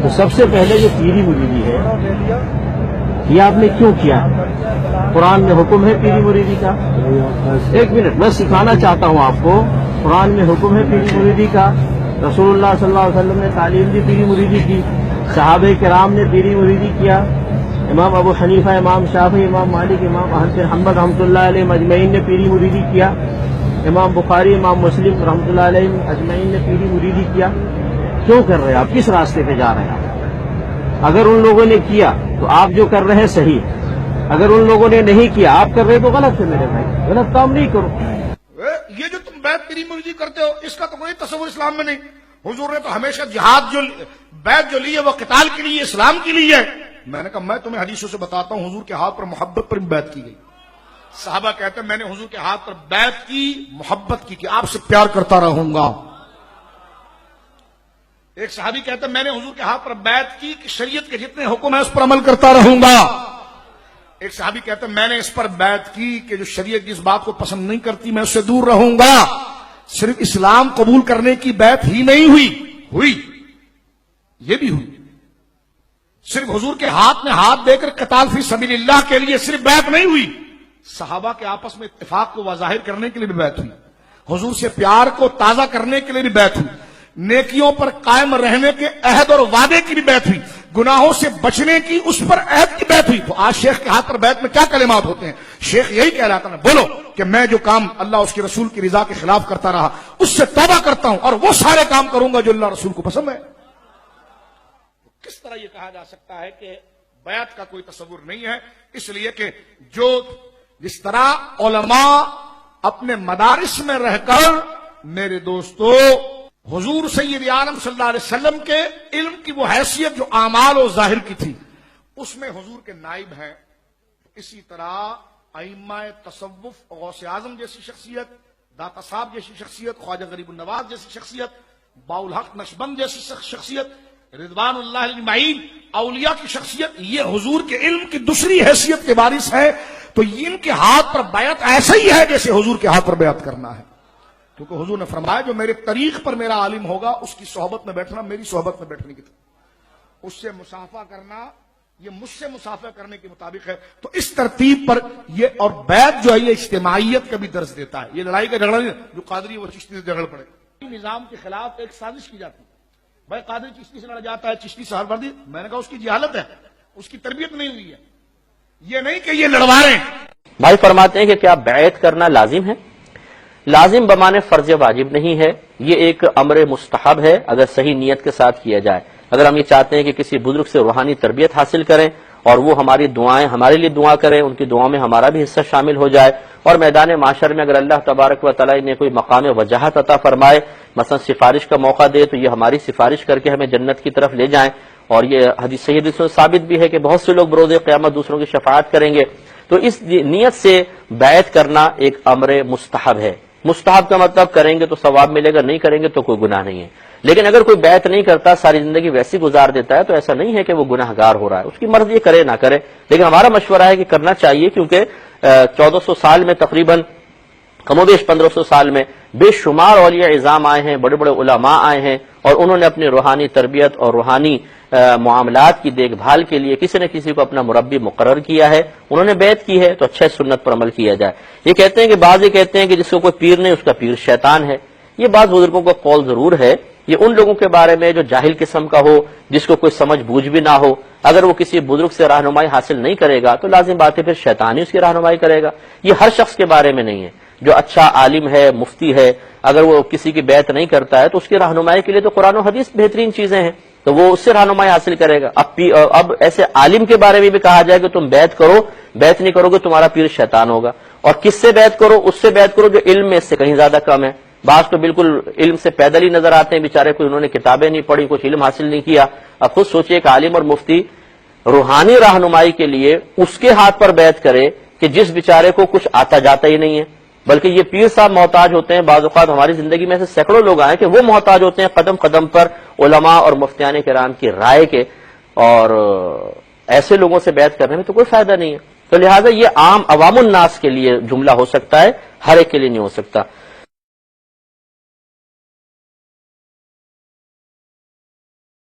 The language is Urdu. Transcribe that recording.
تو سب سے پہلے جو پیری مریدی ہے یہ آپ نے کیوں کیا؟ قرآن میں حکم ہے پیری مریدی کا؟ ایک منٹ، میں سکھانا چاہتا ہوں آپ کو، قرآن میں حکم ہے پیری مریدی کا، رسول اللہ صلی اللہ علیہ وسلم نے تعلیم دی پیری مریدی کی، صحابہ کرام نے پیری مریدی کیا، امام ابو حنیفہ، امام شافعی، امام مالک، امام احمد بن حنبل رحمۃ اللہ علیہ اجمعین نے پیری مریدی کیا، امام بخاری، امام مسلم رحمۃ اللہ علیہ اجمعین نے پیری مریدی کیا۔ کیوں کر رہے ہیں آپ؟ کس راستے پہ جا رہے ہیں آپ؟ اگر ان لوگوں نے کیا تو آپ جو کر رہے ہیں صحیح، اگر ان لوگوں نے نہیں کیا آپ کر رہے تو غلط ہے میرے بھائی، غلط کام نہیں کرو۔ یہ جو تم بیعت پیری مریدی کرتے ہو اس کا تو کوئی تصور اسلام میں نہیں۔ حضور نے تو ہمیشہ جہاد جو بیعت جو لی ہے وہ قتال کے لیے، اسلام کے لیے ہے۔ میں نے کہا میں تمہیں حدیثوں سے بتاتا ہوں، حضور کے ہاتھ پر محبت پر بیعت کی گئی۔ صحابہ کہتے ہیں میں نے حضور کے ہاتھ پر بیعت کی، محبت کی کہ آپ سے پیار کرتا رہوں گا۔ ایک صحابی کہتے ہیں میں نے حضور کے ہاتھ پر بیعت کی کہ شریعت کے جتنے حکم ہیں اس پر عمل کرتا رہوں گا۔ ایک صحابی کہتے ہیں میں نے اس پر بیعت کی کہ جو شریعت جس بات کو پسند نہیں کرتی میں اس سے دور رہوں گا۔ صرف اسلام قبول کرنے کی بیعت ہی نہیں ہوئی یہ بھی ہوئی۔ صرف حضور کے ہاتھ میں ہاتھ دے کر قتال فی سبیل اللہ کے لیے صرف بیعت نہیں ہوئی، صحابہ کے آپس میں اتفاق کو ظاہر کرنے کے لیے بھی بیعت ہوئی، حضور سے پیار کو تازہ کرنے کے لیے بھی بیعت ہوئی، نیکیوں پر قائم رہنے کے عہد اور وعدے کی بھی بیعت ہوئی، گناہوں سے بچنے کی اس پر عہد کی بیعت ہوئی۔ تو آج شیخ کے ہاتھ پر بیعت میں کیا کلمات ہوتے ہیں؟ شیخ یہی کہہ رہا تھا نا، بولو کہ میں جو کام اللہ اس کے رسول کی رضا کے خلاف کرتا رہا اس سے توبہ کرتا ہوں اور وہ سارے کام کروں گا جو اللہ رسول کو پسند ہے۔ کس طرح یہ کہا جا سکتا ہے کہ بیعت کا کوئی تصور نہیں ہے؟ اس لیے کہ جس طرح علماء اپنے مدارس میں رہ کر، میرے دوستو، حضور سید عالم صلی اللہ علیہ وسلم کے علم کی وہ حیثیت جو اعمال و ظاہر کی تھی اس میں حضور کے نائب ہیں، اسی طرح ائمہ تصوف، غوث اعظم جیسی شخصیت، داتا صاحب جیسی شخصیت، خواجہ غریب النواز جیسی شخصیت، باؤ الحق نقشبند جیسی شخصیت، رضوان اللہ اجمعین، اولیاء کی شخصیت، یہ حضور کے علم کی دوسری حیثیت کے وارث ہے۔ تو ان کے ہاتھ پر بیعت ایسا ہی ہے جیسے حضور کے ہاتھ پر بیعت کرنا ہے، کیونکہ حضور نے فرمایا جو میرے طریق پر میرا عالم ہوگا اس کی صحبت میں بیٹھنا میری صحبت میں بیٹھنے کی طرح، اس سے مصافحہ کرنا یہ مجھ سے مصافحہ کرنے کے مطابق ہے۔ تو اس ترتیب پر یہ اور بیعت جو ہے یہ اجتماعیت کا بھی درس دیتا ہے، یہ لڑائی کا جھگڑا نہیں جو قادری وہ چشتی سے جھگڑ پڑے۔ نظام کے خلاف ایک سازش کی جاتی ہے، بھائی قادری چشتی سے لڑ جاتا ہے، چشتی سہروردی، میں نے کہا اس کی جہالت ہے، اس کی تربیت نہیں ہوئی ہے، یہ نہیں کہ یہ لڑوا رہے ہیں۔ بھائی فرماتے ہیں کہ کیا بیعت کرنا لازم ہے؟ لازم بمانے فرض واجب نہیں ہے، یہ ایک امر مستحب ہے اگر صحیح نیت کے ساتھ کیا جائے۔ اگر ہم یہ چاہتے ہیں کہ کسی بزرگ سے روحانی تربیت حاصل کریں اور وہ ہماری دعائیں ہمارے لیے دعا کریں، ان کی دعاؤں میں ہمارا بھی حصہ شامل ہو جائے، اور میدان معاشر میں اگر اللہ تبارک و تعالی نے کوئی مقام وجاہت عطا فرمائے، مثلا سفارش کا موقع دے، تو یہ ہماری سفارش کر کے ہمیں جنت کی طرف لے جائیں، اور یہ حدیث صحیح حدیث میں ثابت بھی ہے کہ بہت سے لوگ بروز قیامت دوسروں کی شفاعت کریں گے۔ تو اس نیت سے بیعت کرنا ایک امر مستحب ہے۔ مستحب کا مطلب کریں گے تو ثواب ملے گا، نہیں کریں گے تو کوئی گناہ نہیں ہے۔ لیکن اگر کوئی بیعت نہیں کرتا، ساری زندگی ویسی گزار دیتا ہے، تو ایسا نہیں ہے کہ وہ گناہ گار ہو رہا ہے، اس کی مرضی یہ کرے نہ کرے، لیکن ہمارا مشورہ ہے کہ کرنا چاہیے، کیونکہ 1400 سال میں تقریباً کم و بیش 1500 سال میں بے شمار اولیاء اعظام آئے ہیں، بڑے بڑے علماء آئے ہیں، اور انہوں نے اپنی روحانی تربیت اور روحانی معاملات کی دیکھ بھال کے لیے کسی نہ کسی کو اپنا مربی مقرر کیا ہے، انہوں نے بیعت کی ہے، تو اچھے سنت پر عمل کیا جائے۔ یہ کہتے ہیں کہ بعض یہ کہتے ہیں کہ جس کو کوئی پیر نہیں اس کا پیر شیطان ہے، یہ بعض بزرگوں کا قول ضرور ہے، یہ ان لوگوں کے بارے میں جو جاہل قسم کا ہو، جس کو کوئی سمجھ بوجھ بھی نہ ہو، اگر وہ کسی بزرگ سے رہنمائی حاصل نہیں کرے گا تو لازم بات ہے پھر شیطان ہی اس کی رہنمائی کرے گا۔ یہ ہر شخص کے بارے میں نہیں ہے، جو اچھا عالم ہے، مفتی ہے، اگر وہ کسی کی بیعت نہیں کرتا ہے تو اس کی رہنمائی کے لیے تو قرآن و حدیث بہترین چیزیں ہیں، تو وہ اس سے رہنمائی حاصل کرے گا۔ اب ایسے عالم کے بارے میں بھی کہا جائے کہ تم بیعت کرو، بیعت نہیں کرو گے تمہارا پیر شیطان ہوگا، اور کس سے بیعت کرو؟ اس سے بیعت کرو جو علم میں اس سے کہیں زیادہ کم ہے۔ بعض تو بالکل علم سے پیدل ہی نظر آتے ہیں بیچارے، کوئی انہوں نے کتابیں نہیں پڑھی، کچھ علم حاصل نہیں کیا۔ اب خود سوچئے کہ عالم اور مفتی روحانی رہنمائی کے لیے اس کے ہاتھ پر بیعت کرے کہ جس بیچارے کو کچھ آتا جاتا ہی نہیں ہے، بلکہ یہ پیر صاحب محتاج ہوتے ہیں۔ بعض اوقات ہماری زندگی میں ایسے سینکڑوں لوگ آئے کہ وہ محتاج ہوتے ہیں قدم قدم پر علماء اور مفتیان کرام کی رائے کے، اور ایسے لوگوں سے بیعت کرنے میں تو کوئی فائدہ نہیں ہے۔ تو لہٰذا یہ عام عوام الناس کے لیے جملہ ہو سکتا ہے، ہر ایک کے لیے نہیں ہو سکتا۔